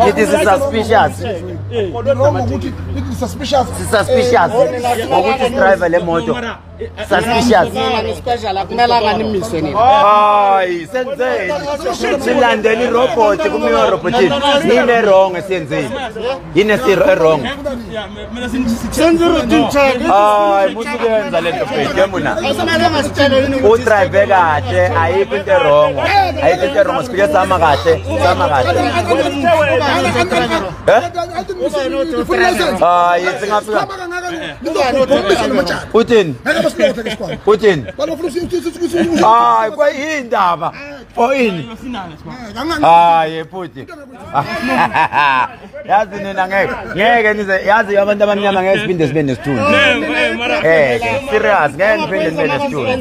It is suspicious. Suspicious. Suspicious. Ukuthi driver le moto. Suspicious. Hayi, senzeni. Silandela irobot kumiyo robotini. Yini wrong esenzeni? Yini wrong? Hayi, musukenza lento phethe muna. Udrive kahle, ayikho into wrong. Ayikho into wrong, sifike sama kahle, sama kahle. Hayi, singafika. Putin. Putin. Hayi, kwayindaba. Oyini? Hayi, Putin. Yazi nina ngeke nize yazi abantu abamnyama ngeke siphinde sibe nesithundo. Serious ngeke niphinde nibe nesithundo.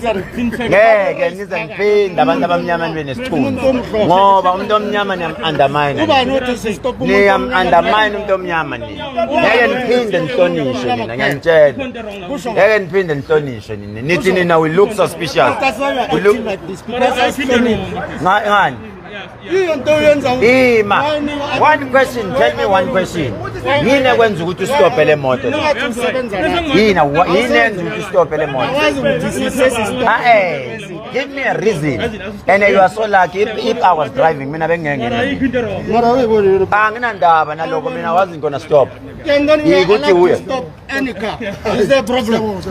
Ngeke nize ngiphinde abantu abamnyama nibe nesithundo. Ngoba umuntu omnyama ni undermine. Ni undermine umuntu omnyama ni. Ngeke niphinde nihlonishe nina ngiyantshela. Ngeke niphinde nihlonishe nina. Nithi nina we look suspicious. We look ngani? Ima. One question, tell me one question. Yini kwenza ukuthi stop le moto? Yini yenza ukuthi stop le moto? Give me a reason. And you are so lucky if I was driving mina bengenge. Anginandaba naloko mina wasn't gonna stop. Yikuthi uye. Stop any car. Is there a problem?